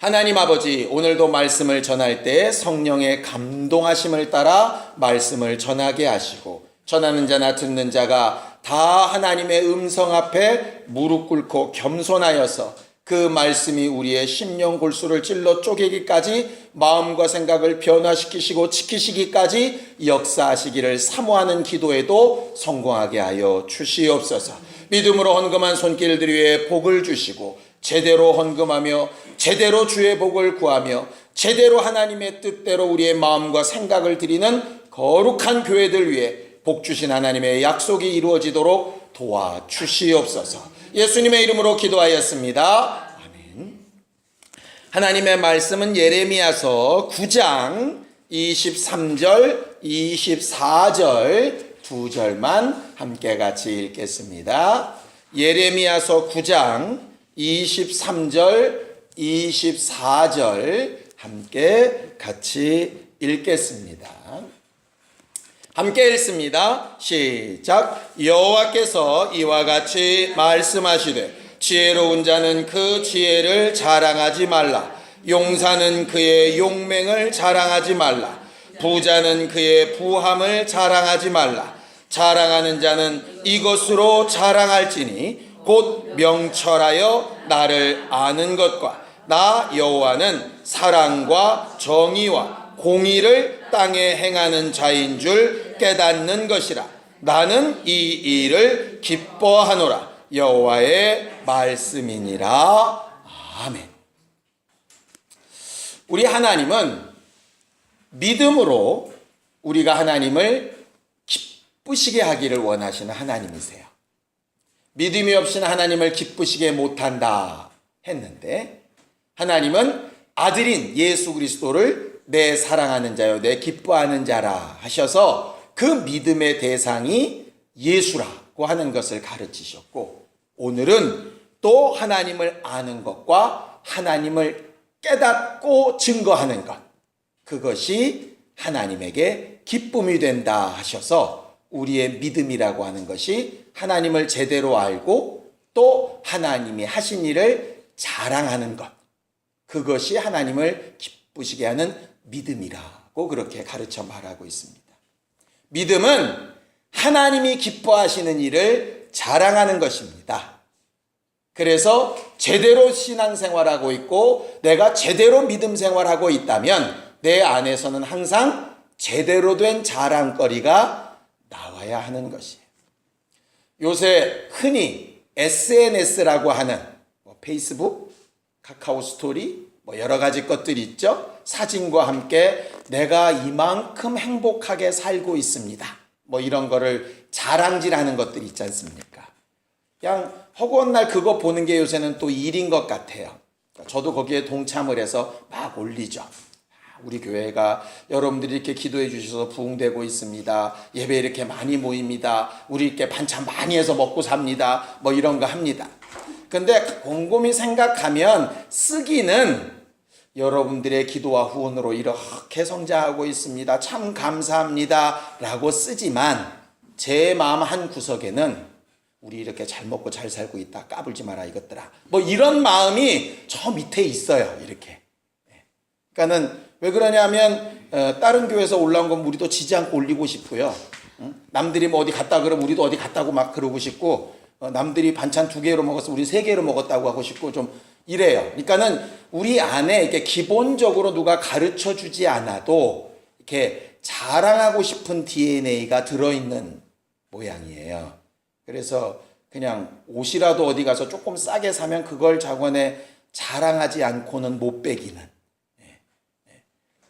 하나님 아버지, 오늘도 말씀을 전할 때 성령의 감동하심을 따라 말씀을 전하게 하시고, 전하는 자나 듣는 자가 다 하나님의 음성 앞에 무릎 꿇고 겸손하여서 그 말씀이 우리의 심령 골수를 찔러 쪼개기까지 마음과 생각을 변화시키시고 지키시기까지 역사하시기를 사모하는 기도에도 성공하게 하여 주시옵소서. 믿음으로 헌금한 손길들 위에 복을 주시고, 제대로 헌금하며 제대로 주의 복을 구하며 제대로 하나님의 뜻대로 우리의 마음과 생각을 드리는 거룩한 교회들 위해 복 주신 하나님의 약속이 이루어지도록 도와주시옵소서. 예수님의 이름으로 기도하였습니다. 아멘. 하나님의 말씀은 예레미야서 9장 23절, 24절 두 절만 함께 같이 읽겠습니다. 예레미야서 9장 23절, 24절 함께 같이 읽겠습니다. 함께 읽습니다. 시작. 여호와께서 이와 같이 말씀하시되 지혜로운 자는 그 지혜를 자랑하지 말라. 용사는 그의 용맹을 자랑하지 말라. 부자는 그의 부함을 자랑하지 말라. 자랑하는 자는 이것으로 자랑할지니 곧 명철하여 나를 아는 것과 나 여호와는 사랑과 정의와 공의를 땅에 행하는 자인 줄 깨닫는 것이라. 나는 이 일을 기뻐하노라. 여호와의 말씀이니라. 아멘. 우리 하나님은 믿음으로 우리가 하나님을 기쁘시게 하기를 원하시는 하나님이세요. 믿음이 없이는 하나님을 기쁘시게 못한다 했는데, 하나님은 아들인 예수 그리스도를 내 사랑하는 자요 내 기뻐하는 자라 하셔서 그 믿음의 대상이 예수라고 하는 것을 가르치셨고, 오늘은 또 하나님을 아는 것과 하나님을 깨닫고 증거하는 것, 그것이 하나님에게 기쁨이 된다 하셔서 우리의 믿음이라고 하는 것이 하나님을 제대로 알고 또 하나님이 하신 일을 자랑하는 것, 그것이 하나님을 기쁘시게 하는 믿음이라고 그렇게 가르쳐 말하고 있습니다. 믿음은 하나님이 기뻐하시는 일을 자랑하는 것입니다. 그래서 제대로 신앙생활하고 있고 내가 제대로 믿음 생활하고 있다면 내 안에서는 항상 제대로 된 자랑거리가 나와야 하는 것이에요. 요새 흔히 SNS라고 하는 페이스북, 카카오 스토리, 여러 가지 것들이 있죠. 사진과 함께 내가 이만큼 행복하게 살고 있습니다. 이런 거를 자랑질하는 것들이 있지 않습니까? 그냥 허구한 날 그거 보는 게 요새는 또 일인 것 같아요. 저도 거기에 동참을 해서 막 올리죠. 우리 교회가 여러분들이 이렇게 기도해 주셔서 부흥되고 있습니다. 예배 이렇게 많이 모입니다. 우리 이렇게 반찬 많이 해서 먹고 삽니다. 이런 거 합니다. 근데 곰곰이 생각하면 쓰기는 여러분들의 기도와 후원으로 이렇게 성장하고 있습니다. 참 감사합니다. 라고 쓰지만 제 마음 한 구석에는 우리 이렇게 잘 먹고 잘 살고 있다. 까불지 마라 이것들아. 이런 마음이 저 밑에 있어요. 이렇게. 그러니까는 왜 그러냐면 다른 교회에서 올라온 건 우리도 지지 않고 올리고 싶고요. 남들이 어디 갔다 그러면 우리도 어디 갔다고 막 그러고 싶고, 남들이 반찬 2개로 먹었어 우리 3개로 먹었다고 하고 싶고 좀 이래요. 그러니까는 우리 안에 이렇게 기본적으로 누가 가르쳐 주지 않아도 이렇게 자랑하고 싶은 DNA가 들어있는 모양이에요. 그래서 그냥 옷이라도 어디 가서 조금 싸게 사면 그걸 자원에 자랑하지 않고는 못 빼기는,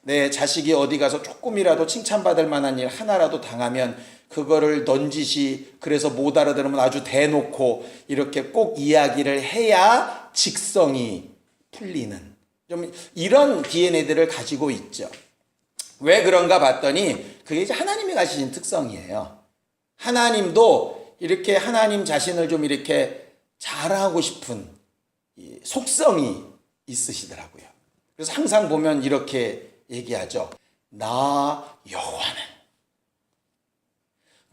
내 자식이 어디 가서 조금이라도 칭찬받을 만한 일 하나라도 당하면 그거를 넌지시, 그래서 못 알아들으면 아주 대놓고 이렇게 꼭 이야기를 해야 직성이 풀리는, 좀 이런 DNA들을 가지고 있죠. 왜 그런가 봤더니 그게 이제 하나님이 가지신 특성이에요. 하나님도 이렇게 하나님 자신을 좀 이렇게 자랑하고 싶은 속성이 있으시더라고요. 그래서 항상 보면 이렇게 얘기하죠. 나 여호와는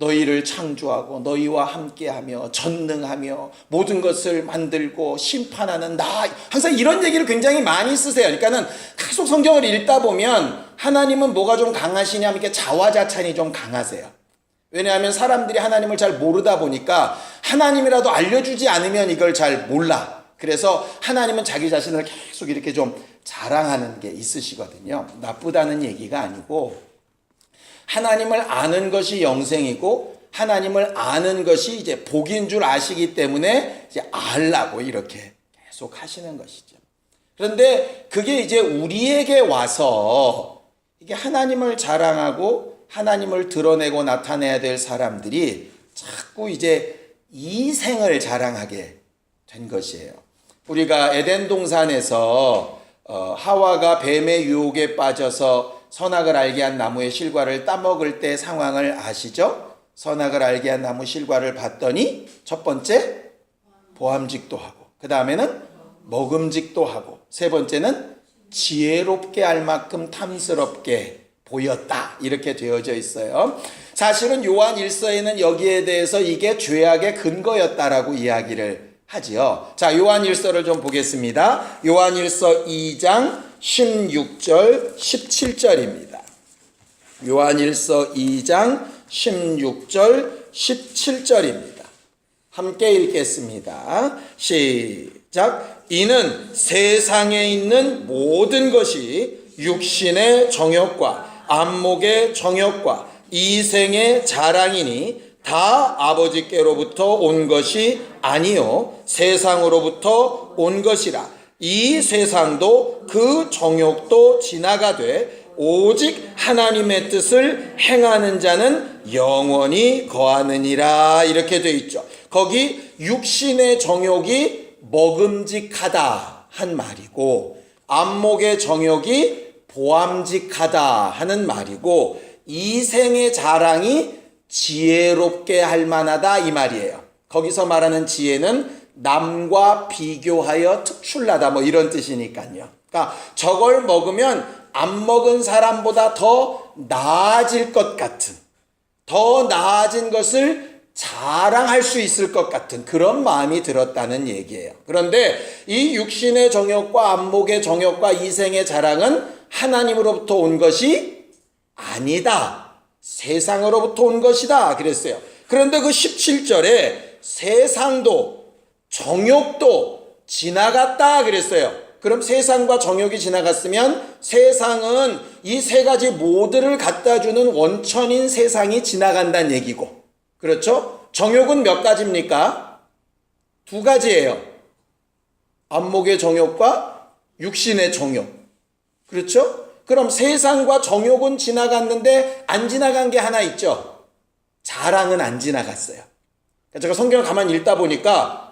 너희를 창조하고 너희와 함께하며 전능하며 모든 것을 만들고 심판하는 나. 항상 이런 얘기를 굉장히 많이 쓰세요. 그러니까는 계속 성경을 읽다 보면 하나님은 뭐가 좀 강하시냐면 이렇게 자화자찬이 좀 강하세요. 왜냐하면 사람들이 하나님을 잘 모르다 보니까 하나님이라도 알려주지 않으면 이걸 잘 몰라. 그래서 하나님은 자기 자신을 계속 이렇게 좀 자랑하는 게 있으시거든요. 나쁘다는 얘기가 아니고, 하나님을 아는 것이 영생이고 하나님을 아는 것이 이제 복인 줄 아시기 때문에 이제 알라고 이렇게 계속 하시는 것이죠. 그런데 그게 이제 우리에게 와서 이게 하나님을 자랑하고 하나님을 드러내고 나타내야 될 사람들이 자꾸 이제 이생을 자랑하게 된 것이에요. 우리가 에덴 동산에서 하와가 뱀의 유혹에 빠져서 선악을 알게 한 나무의 실과를 따먹을 때 상황을 아시죠? 선악을 알게 한 나무 실과를 봤더니 첫 번째 보암직도 하고, 그 다음에는 먹음직도 하고, 세 번째는 지혜롭게 할 만큼 탐스럽게 보였다, 이렇게 되어져 있어요. 사실은 요한 1서에는 여기에 대해서 이게 죄악의 근거였다라고 이야기를 하지요. 자, 요한 1서를 좀 보겠습니다. 요한 1서 2장 16절 17절입니다. 요한 1서 2장 16절 17절입니다. 함께 읽겠습니다. 시작. 이는 세상에 있는 모든 것이 육신의 정욕과 안목의 정욕과 이생의 자랑이니 다 아버지께로부터 온 것이 아니요 세상으로부터 온 것이라. 이 세상도 그 정욕도 지나가되 오직 하나님의 뜻을 행하는 자는 영원히 거하느니라, 이렇게 되어 있죠. 거기 육신의 정욕이 먹음직하다 한 말이고, 안목의 정욕이 보암직하다 하는 말이고, 이생의 자랑이 지혜롭게 할 만하다 이 말이에요. 거기서 말하는 지혜는 남과 비교하여 특출나다 뭐 이런 뜻이니까요. 그러니까 저걸 먹으면 안 먹은 사람보다 더 나아질 것 같은, 더 나아진 것을 자랑할 수 있을 것 같은 그런 마음이 들었다는 얘기예요. 그런데 이 육신의 정욕과 안목의 정욕과 이생의 자랑은 하나님으로부터 온 것이 아니다, 세상으로부터 온 것이다 그랬어요. 그런데 그 17절에 세상도 정욕도 지나갔다 그랬어요. 그럼 세상과 정욕이 지나갔으면 세상은 이 세 가지 모두를 갖다 주는 원천인 세상이 지나간다는 얘기고, 그렇죠? 정욕은 몇 가지입니까? 두 가지예요. 안목의 정욕과 육신의 정욕. 그렇죠? 그럼 세상과 정욕은 지나갔는데 안 지나간 게 하나 있죠. 자랑은 안 지나갔어요. 제가 성경을 가만히 읽다 보니까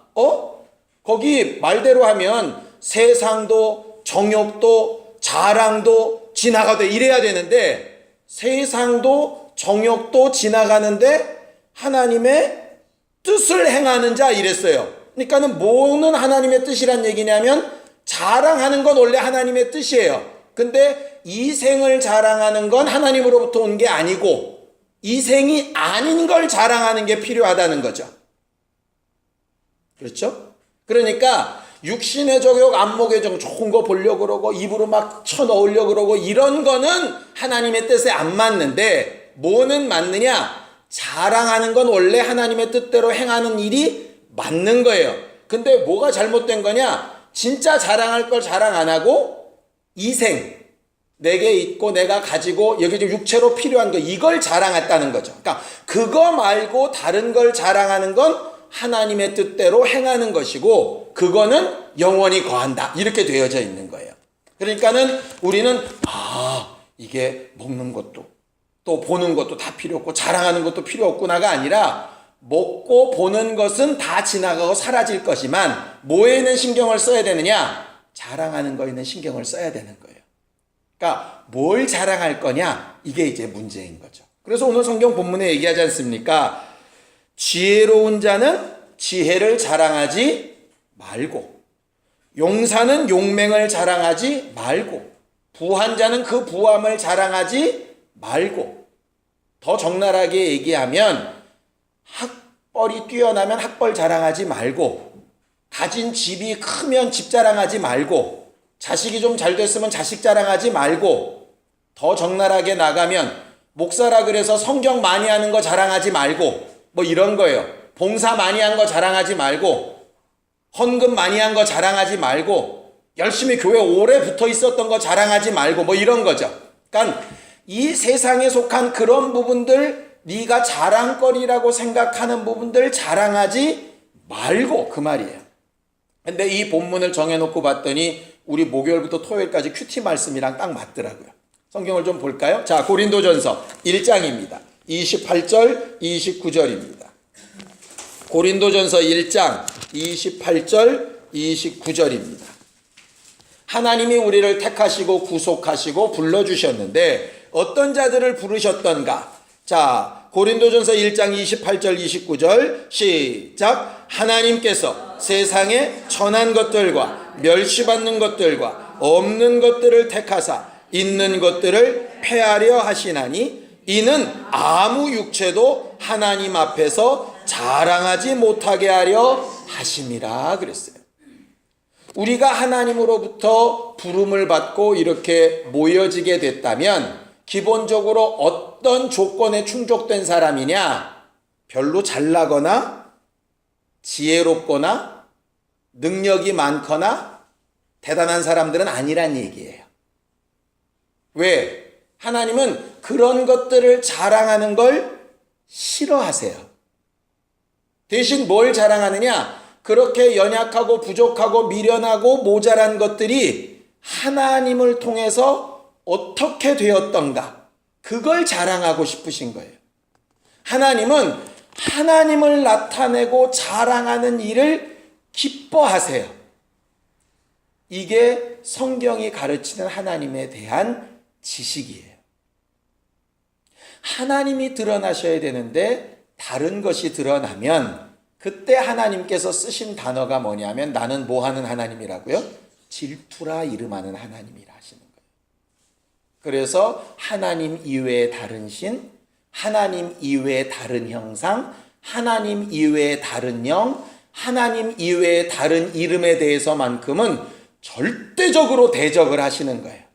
거기 말대로 하면 세상도 정욕도 자랑도 지나가되 이래야 되는데, 세상도 정욕도 지나가는데 하나님의 뜻을 행하는 자 이랬어요. 그러니까는 뭐는 하나님의 뜻이란 얘기냐면 자랑하는 건 원래 하나님의 뜻이에요. 근데 이생을 자랑하는 건 하나님으로부터 온 게 아니고 이생이 아닌 걸 자랑하는 게 필요하다는 거죠. 그렇죠? 그러니까 육신의 정욕, 안목의 정욕, 좋은 거 보려고 그러고 입으로 막 쳐넣으려고 그러고 이런 거는 하나님의 뜻에 안 맞는데, 뭐는 맞느냐? 자랑하는 건 원래 하나님의 뜻대로 행하는 일이 맞는 거예요. 근데 뭐가 잘못된 거냐? 진짜 자랑할 걸 자랑 안 하고 이생, 내게 있고 내가 가지고 여기 좀 육체로 필요한 거, 이걸 자랑했다는 거죠. 그러니까 그거 말고 다른 걸 자랑하는 건 하나님의 뜻대로 행하는 것이고 그거는 영원히 거한다, 이렇게 되어져 있는 거예요. 그러니까는 우리는 이게 먹는 것도 또 보는 것도 다 필요 없고 자랑하는 것도 필요 없구나가 아니라, 먹고 보는 것은 다 지나가고 사라질 것이만 뭐에는 신경을 써야 되느냐? 자랑하는 거에는 신경을 써야 되는 거예요. 그러니까 뭘 자랑할 거냐, 이게 이제 문제인 거죠. 그래서 오늘 성경 본문에 얘기하지 않습니까? 지혜로운 자는 지혜를 자랑하지 말고, 용사는 용맹을 자랑하지 말고, 부한 자는 그 부함을 자랑하지 말고, 더 적나라하게 얘기하면 학벌이 뛰어나면 학벌 자랑하지 말고, 가진 집이 크면 집 자랑하지 말고, 자식이 좀 잘 됐으면 자식 자랑하지 말고, 더 적나라하게 나가면 목사라 그래서 성경 많이 하는 거 자랑하지 말고, 뭐 이런 거예요. 봉사 많이 한 거 자랑하지 말고, 헌금 많이 한 거 자랑하지 말고, 열심히 교회 오래 붙어 있었던 거 자랑하지 말고, 뭐 이런 거죠. 그러니까 이 세상에 속한 그런 부분들, 네가 자랑거리라고 생각하는 부분들 자랑하지 말고, 그 말이에요. 근데 이 본문을 정해놓고 봤더니 우리 목요일부터 토요일까지 큐티 말씀이랑 딱 맞더라고요. 성경을 좀 볼까요? 자, 고린도전서 1장입니다. 28절, 29절입니다. 고린도전서 1장 28절, 29절입니다. 하나님이 우리를 택하시고 구속하시고 불러주셨는데 어떤 자들을 부르셨던가? 자, 고린도전서 1장 28절, 29절 시작. 하나님께서 세상에 천한 것들과 멸시받는 것들과 없는 것들을 택하사 있는 것들을 폐하려 하시나니 이는 아무 육체도 하나님 앞에서 자랑하지 못하게 하려 하심이라 그랬어요. 우리가 하나님으로부터 부름을 받고 이렇게 모여지게 됐다면 기본적으로 어떤 조건에 충족된 사람이냐? 별로 잘나거나 지혜롭거나 능력이 많거나 대단한 사람들은 아니란 얘기예요. 왜? 하나님은 그런 것들을 자랑하는 걸 싫어하세요. 대신 뭘 자랑하느냐? 그렇게 연약하고 부족하고 미련하고 모자란 것들이 하나님을 통해서 어떻게 되었던가, 그걸 자랑하고 싶으신 거예요. 하나님은 하나님을 나타내고 자랑하는 일을 기뻐하세요. 이게 성경이 가르치는 하나님에 대한 지식이에요. 하나님이 드러나셔야 되는데 다른 것이 드러나면 그때 하나님께서 쓰신 단어가 뭐냐면 나는 뭐 하는 하나님이라고요? 질투라 이름하는 하나님이라 하시는 거예요. 그래서 하나님 이외의 다른 신, 하나님 이외의 다른 형상, 하나님 이외의 다른 영, 하나님 이외의 다른 이름에 대해서만큼은 절대적으로 대적을 하시는 거예요.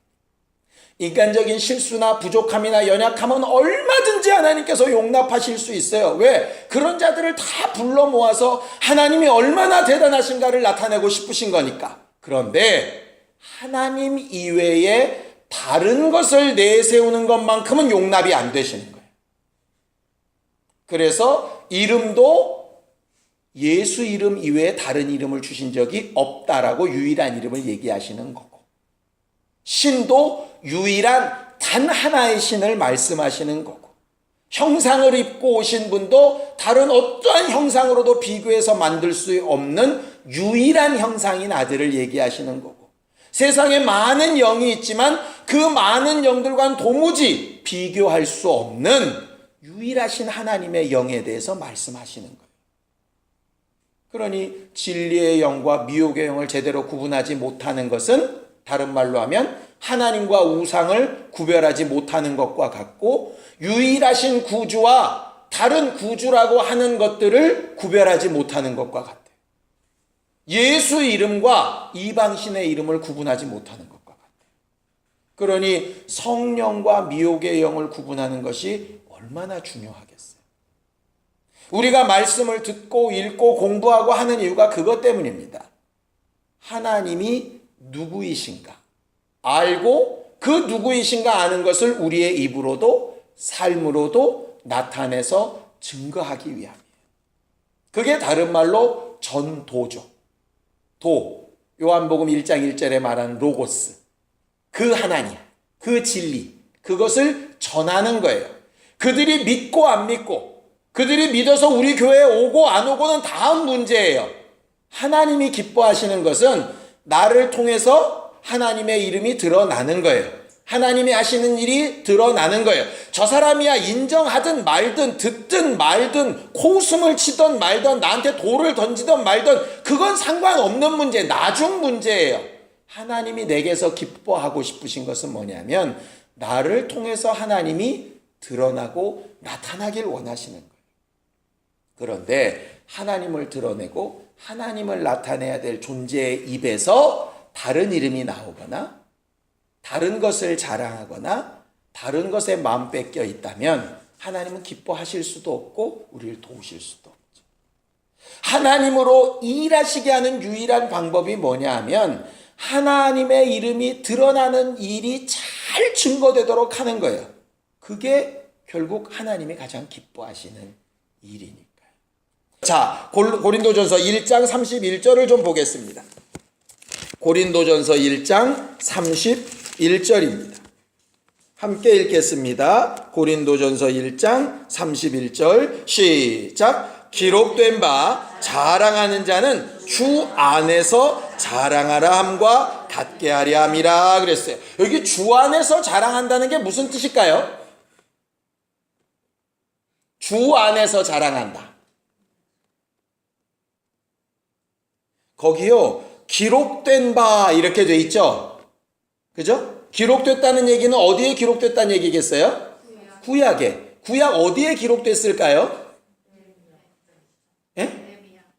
인간적인 실수나 부족함이나 연약함은 얼마든지 하나님께서 용납하실 수 있어요. 왜? 그런 자들을 다 불러 모아서 하나님이 얼마나 대단하신가를 나타내고 싶으신 거니까. 그런데 하나님 이외에 다른 것을 내세우는 것만큼은 용납이 안 되시는 거예요. 그래서 이름도 예수 이름 이외에 다른 이름을 주신 적이 없다라고 유일한 이름을 얘기하시는 거고, 신도 유일한 단 하나의 신을 말씀하시는 거고, 형상을 입고 오신 분도 다른 어떠한 형상으로도 비교해서 만들 수 없는 유일한 형상인 아들을 얘기하시는 거고, 세상에 많은 영이 있지만 그 많은 영들과는 도무지 비교할 수 없는 유일하신 하나님의 영에 대해서 말씀하시는 거예요. 그러니 진리의 영과 미혹의 영을 제대로 구분하지 못하는 것은 다른 말로 하면 하나님과 우상을 구별하지 못하는 것과 같고, 유일하신 구주와 다른 구주라고 하는 것들을 구별하지 못하는 것과 같아요. 예수 이름과 이방신의 이름을 구분하지 못하는 것과 같아요. 그러니 성령과 미혹의 영을 구분하는 것이 얼마나 중요하겠어요. 우리가 말씀을 듣고 읽고 공부하고 하는 이유가 그것 때문입니다. 하나님이 누구이신가 알고 그 누구이신가 아는 것을 우리의 입으로도 삶으로도 나타내서 증거하기 위함이에요. 그게 다른 말로 전도죠. 도, 요한복음 1장 1절에 말하는 로고스, 그 하나님, 그 진리, 그것을 전하는 거예요. 그들이 믿고 안 믿고, 그들이 믿어서 우리 교회에 오고 안 오고는 다음 문제예요. 하나님이 기뻐하시는 것은 나를 통해서 하나님의 이름이 드러나는 거예요. 하나님이 하시는 일이 드러나는 거예요. 저 사람이야 인정하든 말든 듣든 말든 코웃음을 치든 말든 나한테 돌을 던지든 말든 그건 상관없는 문제, 나중 문제예요. 하나님이 내게서 기뻐하고 싶으신 것은 뭐냐면 나를 통해서 하나님이 드러나고 나타나길 원하시는 거예요. 그런데 하나님을 드러내고 하나님을 나타내야 될 존재의 입에서 다른 이름이 나오거나 다른 것을 자랑하거나 다른 것에 마음 뺏겨 있다면 하나님은 기뻐하실 수도 없고 우리를 도우실 수도 없죠. 하나님으로 일하시게 하는 유일한 방법이 뭐냐 하면 하나님의 이름이 드러나는 일이 잘 증거되도록 하는 거예요. 그게 결국 하나님이 가장 기뻐하시는 일이니까요. 자, 고린도전서 1장 31절을 좀 보겠습니다. 고린도전서 1장 31절입니다. 함께 읽겠습니다. 고린도전서 1장 31절 시작. 기록된 바 자랑하는 자는 주 안에서 자랑하라 함과 같게 하려 함이라 그랬어요. 여기 주 안에서 자랑한다는 게 무슨 뜻일까요? 주 안에서 자랑한다. 거기요, 기록된 바 이렇게 돼 있죠? 그죠? 기록됐다는 얘기는 어디에 기록됐다는 얘기겠어요? 구약에. 구약 어디에 기록됐을까요?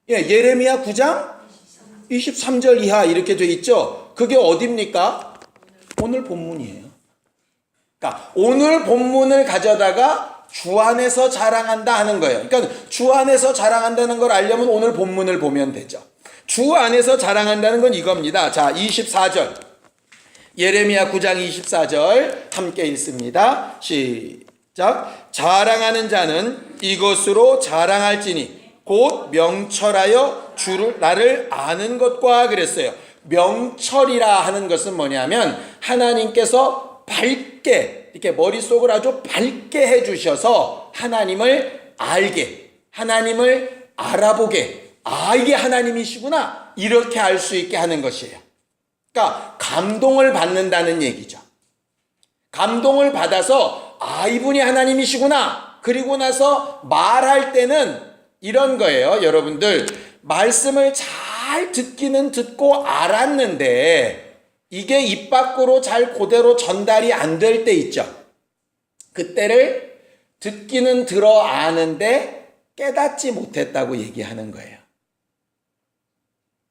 예레미야 9장 23절 이하 이렇게 돼 있죠? 그게 어디입니까? 오늘 본문이에요. 그러니까 오늘 본문을 가져다가 주 안에서 자랑한다 하는 거예요. 그러니까 주 안에서 자랑한다는 걸 알려면 오늘 본문을 보면 되죠. 주 안에서 자랑한다는 건 이겁니다. 자, 24절. 예레미야 9장 24절 함께 읽습니다. 시작. 자랑하는 자는 이것으로 자랑할지니 곧 명철하여 주를 나를 아는 것과 그랬어요. 명철이라 하는 것은 뭐냐면 하나님께서 밝게 이렇게 머릿속을 아주 밝게 해주셔서 하나님을 알게, 하나님을 알아보게, 이게 하나님이시구나 이렇게 알 수 있게 하는 것이에요. 그러니까 감동을 받는다는 얘기죠. 감동을 받아서 이분이 하나님이시구나. 그리고 나서 말할 때는 이런 거예요. 여러분들 말씀을 잘 듣기는 듣고 알았는데 이게 입 밖으로 잘 그대로 전달이 안 될 때 있죠. 그때를 듣기는 들어 아는데 깨닫지 못했다고 얘기하는 거예요.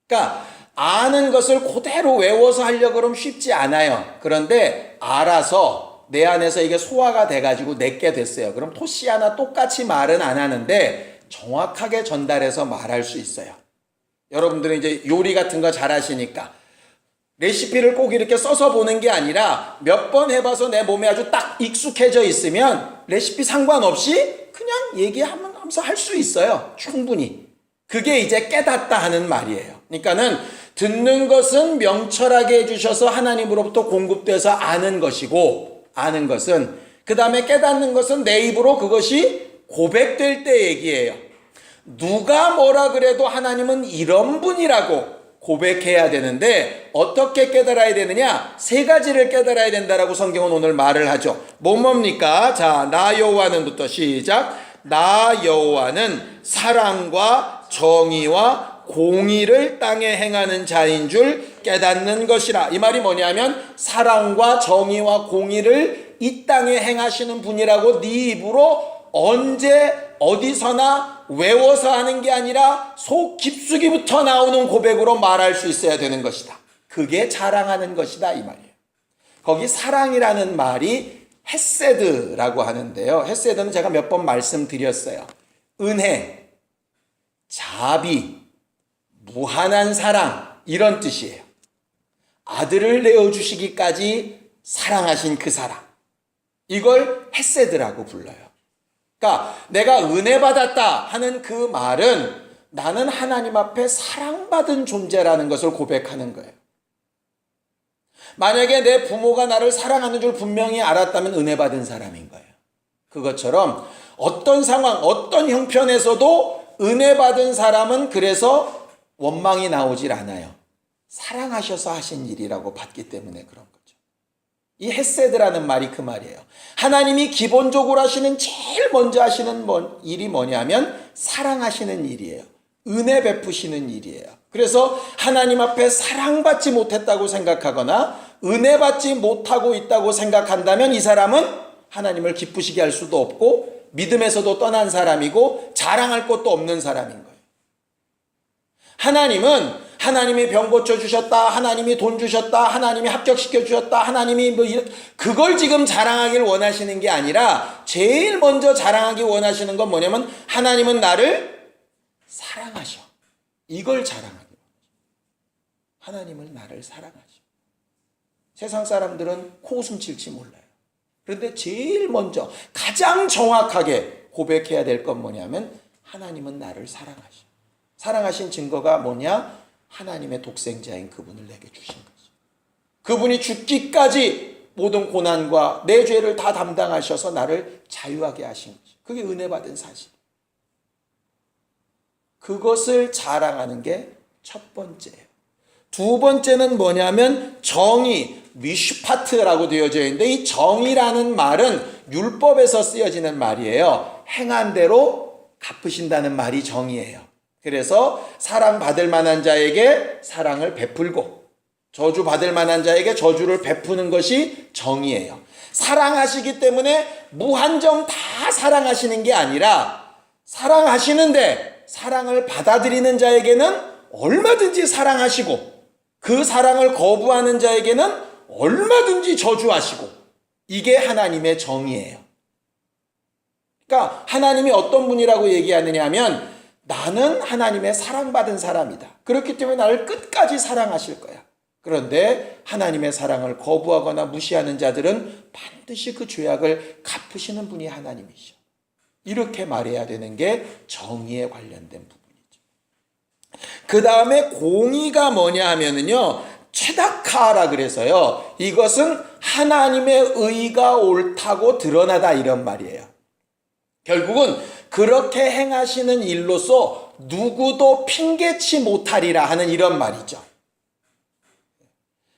그러니까 아는 것을 그대로 외워서 하려고 그러면 쉽지 않아요. 그런데 알아서 내 안에서 이게 소화가 돼가지고 내게 됐어요. 그럼 토시 하나 똑같이 말은 안 하는데 정확하게 전달해서 말할 수 있어요. 여러분들은 이제 요리 같은 거 잘 하시니까 레시피를 꼭 이렇게 써서 보는 게 아니라 몇 번 해봐서 내 몸에 아주 딱 익숙해져 있으면 레시피 상관없이 그냥 얘기하면서 할 수 있어요. 충분히. 그게 이제 깨닫다 하는 말이에요. 그러니까는 듣는 것은 명철하게 해주셔서 하나님으로부터 공급돼서 아는 것이고, 아는 것은 그 다음에 깨닫는 것은 내 입으로 그것이 고백될 때 얘기예요. 누가 뭐라 그래도 하나님은 이런 분이라고 고백해야 되는데 어떻게 깨달아야 되느냐? 세 가지를 깨달아야 된다라고 성경은 오늘 말을 하죠. 뭡니까? 자, 나 여호와는부터 시작. 나 여호와는 사랑과 정의와 공의를 땅에 행하는 자인 줄 깨닫는 것이라. 이 말이 뭐냐면 사랑과 정의와 공의를 이 땅에 행하시는 분이라고 네 입으로 언제 어디서나 외워서 하는 게 아니라 속 깊숙이부터 나오는 고백으로 말할 수 있어야 되는 것이다. 그게 자랑하는 것이다 이 말이에요. 거기 사랑이라는 말이 헤세드라고 하는데요. 헤세드는 제가 몇 번 말씀드렸어요. 은혜, 자비, 무한한 사랑 이런 뜻이에요. 아들을 내어주시기까지 사랑하신 그 사랑. 이걸 헤세드라고 불러요. 그러니까 내가 은혜 받았다 하는 그 말은 나는 하나님 앞에 사랑받은 존재라는 것을 고백하는 거예요. 만약에 내 부모가 나를 사랑하는 줄 분명히 알았다면 은혜 받은 사람인 거예요. 그것처럼 어떤 상황, 어떤 형편에서도 은혜 받은 사람은 그래서 원망이 나오질 않아요. 사랑하셔서 하신 일이라고 봤기 때문에 그런 거죠. 이 헤세드라는 말이 그 말이에요. 하나님이 기본적으로 하시는 제일 먼저 하시는 일이 뭐냐면 사랑하시는 일이에요. 은혜 베푸시는 일이에요. 그래서 하나님 앞에 사랑받지 못했다고 생각하거나 은혜 받지 못하고 있다고 생각한다면 이 사람은 하나님을 기쁘시게 할 수도 없고 믿음에서도 떠난 사람이고 자랑할 것도 없는 사람인 거예요. 하나님은 하나님이 병 고쳐주셨다, 하나님이 돈 주셨다, 하나님이 합격시켜 주셨다, 하나님이 그걸 지금 자랑하길 원하시는 게 아니라 제일 먼저 자랑하기 원하시는 건 뭐냐면 하나님은 나를 사랑하셔. 이걸 자랑하기 원하셔. 하나님은 나를 사랑하셔. 세상 사람들은 코웃음 칠지 몰라요. 그런데 제일 먼저 가장 정확하게 고백해야 될 건 뭐냐면 하나님은 나를 사랑하셔. 사랑하신 증거가 뭐냐? 하나님의 독생자인 그분을 내게 주신 거죠. 그분이 죽기까지 모든 고난과 내 죄를 다 담당하셔서 나를 자유하게 하신 거죠. 그게 은혜 받은 사실. 그것을 자랑하는 게 첫 번째예요. 두 번째는 뭐냐면 정의, 미슈파트라고 되어져 있는데 이 정의라는 말은 율법에서 쓰여지는 말이에요. 행한 대로 갚으신다는 말이 정의예요. 그래서 사랑받을 만한 자에게 사랑을 베풀고 저주받을 만한 자에게 저주를 베푸는 것이 정의예요. 사랑하시기 때문에 무한정 다 사랑하시는 게 아니라 사랑하시는데 사랑을 받아들이는 자에게는 얼마든지 사랑하시고 그 사랑을 거부하는 자에게는 얼마든지 저주하시고 이게 하나님의 정의예요. 그러니까 하나님이 어떤 분이라고 얘기하느냐 하면 나는 하나님의 사랑받은 사람이다. 그렇기 때문에 나를 끝까지 사랑하실 거야. 그런데 하나님의 사랑을 거부하거나 무시하는 자들은 반드시 그 죄악을 갚으시는 분이 하나님이셔. 이렇게 말해야 되는 게 정의에 관련된 부분이죠. 그 다음에 공의가 뭐냐 하면은요, 최다카라 그래서요, 이것은 하나님의 의가 옳다고 드러나다 이런 말이에요. 결국은 그렇게 행하시는 일로서 누구도 핑계치 못하리라 하는 이런 말이죠.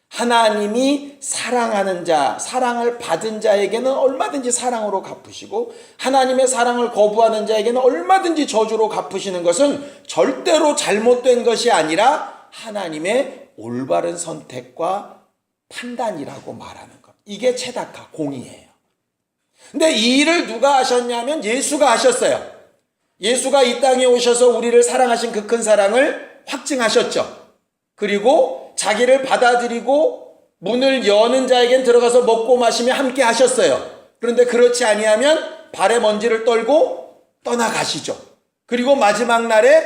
하나님이 사랑하는 자, 사랑을 받은 자에게는 얼마든지 사랑으로 갚으시고 하나님의 사랑을 거부하는 자에게는 얼마든지 저주로 갚으시는 것은 절대로 잘못된 것이 아니라 하나님의 올바른 선택과 판단이라고 말하는 것. 이게 체다카, 공의예요. 근데 이 일을 누가 하셨냐면 예수가 하셨어요. 예수가 이 땅에 오셔서 우리를 사랑하신 그 큰 사랑을 확증하셨죠. 그리고 자기를 받아들이고 문을 여는 자에겐 들어가서 먹고 마시며 함께 하셨어요. 그런데 그렇지 아니하면 발에 먼지를 떨고 떠나가시죠. 그리고 마지막 날에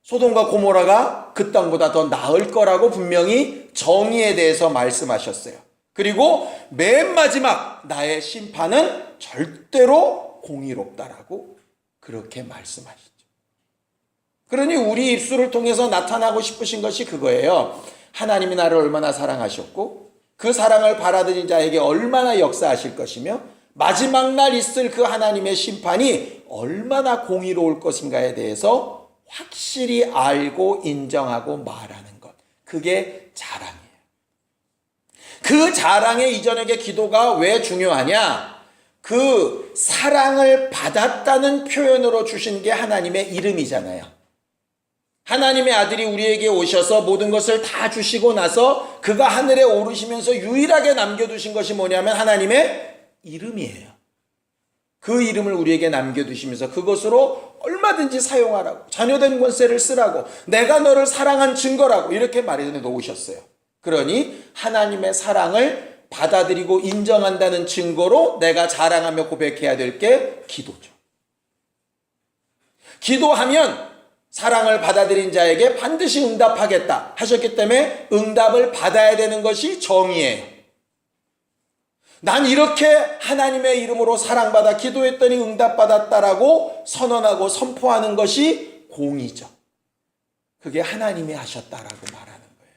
소돔과 고모라가 그 땅보다 더 나을 거라고 분명히 정의에 대해서 말씀하셨어요. 그리고 맨 마지막 나의 심판은 절대로 공의롭다라고 그렇게 말씀하시죠. 그러니 우리 입술을 통해서 나타나고 싶으신 것이 그거예요. 하나님이 나를 얼마나 사랑하셨고 그 사랑을 받아들인 자에게 얼마나 역사하실 것이며 마지막 날 있을 그 하나님의 심판이 얼마나 공의로울 것인가에 대해서 확실히 알고 인정하고 말하는 것. 그게 자랑이에요. 그 자랑의 이전에게 기도가 왜 중요하냐? 그 사랑을 받았다는 표현으로 주신 게 하나님의 이름이잖아요. 하나님의 아들이 우리에게 오셔서 모든 것을 다 주시고 나서 그가 하늘에 오르시면서 유일하게 남겨두신 것이 뭐냐면 하나님의 이름이에요. 그 이름을 우리에게 남겨두시면서 그것으로 얼마든지 사용하라고, 자녀된 권세를 쓰라고, 내가 너를 사랑한 증거라고 이렇게 말해 놓으셨어요. 그러니 하나님의 사랑을 받아들이고 인정한다는 증거로 내가 자랑하며 고백해야 될 게 기도죠. 기도하면 사랑을 받아들인 자에게 반드시 응답하겠다 하셨기 때문에 응답을 받아야 되는 것이 정의예요. 난 이렇게 하나님의 이름으로 사랑받아 기도했더니 응답받았다라고 선언하고 선포하는 것이 공의죠. 그게 하나님이 하셨다라고 말하는 거예요.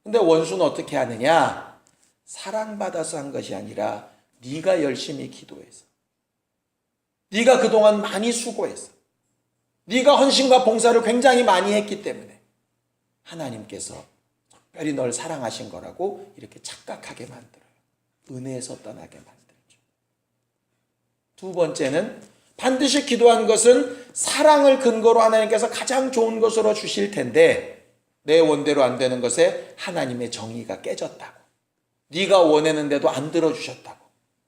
근데 원수는 어떻게 하느냐? 사랑받아서 한 것이 아니라 네가 열심히 기도해서, 네가 그동안 많이 수고해서, 네가 헌신과 봉사를 굉장히 많이 했기 때문에 하나님께서 특별히 널 사랑하신 거라고 이렇게 착각하게 만들어요. 은혜에서 떠나게 만들죠. 두 번째는 반드시 기도한 것은 사랑을 근거로 하나님께서 가장 좋은 것으로 주실 텐데 내 원대로 안 되는 것에 하나님의 정의가 깨졌다고, 네가 원했는데도 안 들어주셨다고,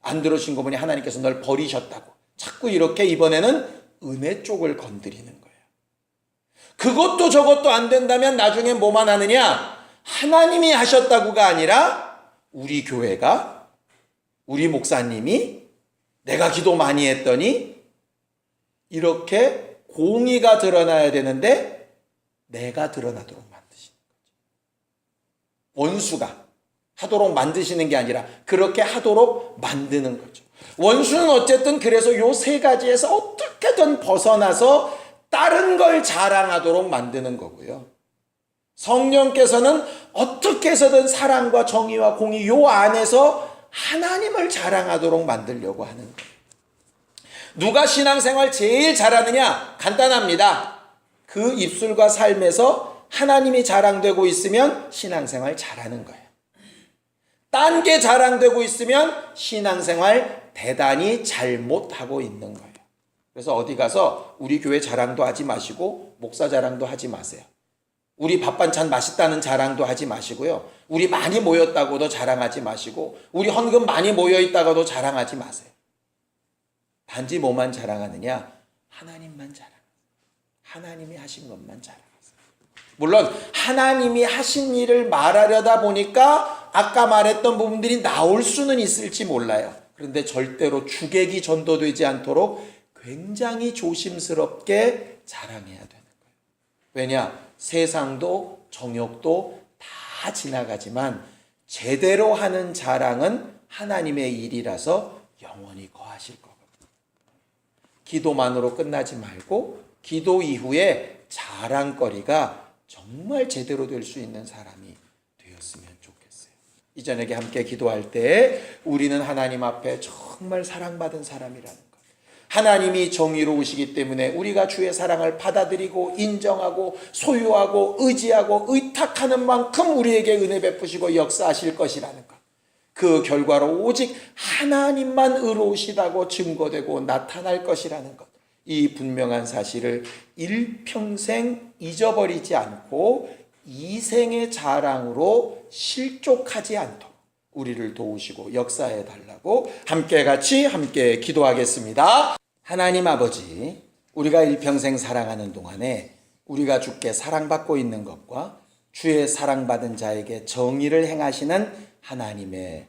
안 들어주신 거 보니 하나님께서 널 버리셨다고 자꾸 이렇게 이번에는 은혜 쪽을 건드리는 거예요. 그것도 저것도 안 된다면 나중에 뭐만 하느냐? 하나님이 하셨다고가 아니라 우리 교회가, 우리 목사님이 내가 기도 많이 했더니 이렇게 공의가 드러나야 되는데 내가 드러나도록 만드시는 거죠. 원수가 하도록 만드시는 게 아니라 그렇게 하도록 만드는 거죠. 원수는 어쨌든 그래서 요 세 가지에서 어떻게든 벗어나서 다른 걸 자랑하도록 만드는 거고요. 성령께서는 어떻게 해서든 사랑과 정의와 공의 요 안에서 하나님을 자랑하도록 만들려고 하는 거예요. 누가 신앙생활 제일 잘하느냐? 간단합니다. 그 입술과 삶에서 하나님이 자랑되고 있으면 신앙생활 잘하는 거예요. 딴 게 자랑되고 있으면 신앙생활 대단히 잘못하고 있는 거예요. 그래서 어디 가서 우리 교회 자랑도 하지 마시고 목사 자랑도 하지 마세요. 우리 밥 반찬 맛있다는 자랑도 하지 마시고요. 우리 많이 모였다고도 자랑하지 마시고 우리 헌금 많이 모여있다고도 자랑하지 마세요. 단지 뭐만 자랑하느냐? 하나님만 자랑하세요. 하나님이 하신 것만 자랑하세요. 물론 하나님이 하신 일을 말하려다 보니까 아까 말했던 부분들이 나올 수는 있을지 몰라요. 그런데 절대로 주객이 전도되지 않도록 굉장히 조심스럽게 자랑해야 되는 거예요. 왜냐? 세상도 정욕도 다 지나가지만 제대로 하는 자랑은 하나님의 일이라서 영원히 거하실 거거든요. 기도만으로 끝나지 말고 기도 이후에 자랑거리가 정말 제대로 될 수 있는 사람이 되었으면 좋겠어요. 이 저녁에 함께 기도할 때 우리는 하나님 앞에 정말 사랑받은 사람이라는 것, 하나님이 정의로우시기 때문에 우리가 주의 사랑을 받아들이고 인정하고 소유하고 의지하고 의탁하는 만큼 우리에게 은혜 베푸시고 역사하실 것이라는 것, 그 결과로 오직 하나님만 의로우시다고 증거되고 나타날 것이라는 것, 이 분명한 사실을 일평생 잊어버리지 않고 이생의 자랑으로 실족하지 않도록 우리를 도우시고 역사해 달라고 함께 기도하겠습니다. 하나님 아버지, 우리가 일평생 사랑하는 동안에 우리가 주께 사랑받고 있는 것과 주의 사랑받은 자에게 정의를 행하시는 하나님의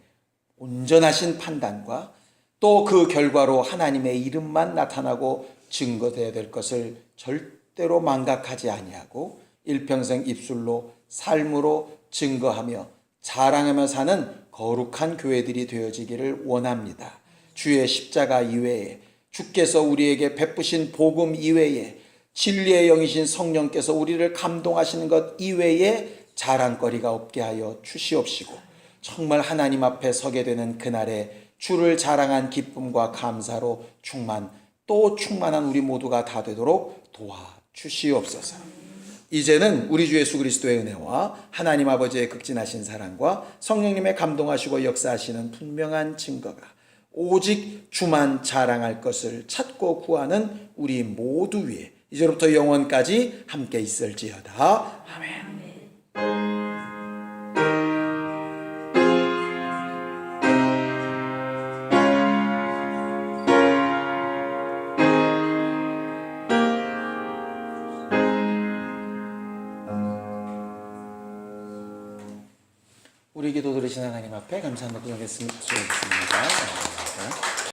온전하신 판단과 또 그 결과로 하나님의 이름만 나타나고 증거되어야 될 것을 절대로 망각하지 아니하고 일평생 입술로 삶으로 증거하며 자랑하며 사는 거룩한 교회들이 되어지기를 원합니다. 주의 십자가 이외에 주께서 우리에게 베푸신 복음 이외에 진리의 영이신 성령께서 우리를 감동하시는 것 이외에 자랑거리가 없게 하여 주시옵시고 정말 하나님 앞에 서게 되는 그날에 주를 자랑한 기쁨과 감사로 충만한 우리 모두가 다 되도록 도와주시옵소서. 이제는 우리 주 예수 그리스도의 은혜와 하나님 아버지의 극진하신 사랑과 성령님의 감동하시고 역사하시는 분명한 증거가 오직 주만 자랑할 것을 찾고 구하는 우리 모두 위에 이제부터 영원까지 함께 있을지어다. 아멘. 우리 기도 들으신 하나님 앞에 감사 한번 드리겠습니다.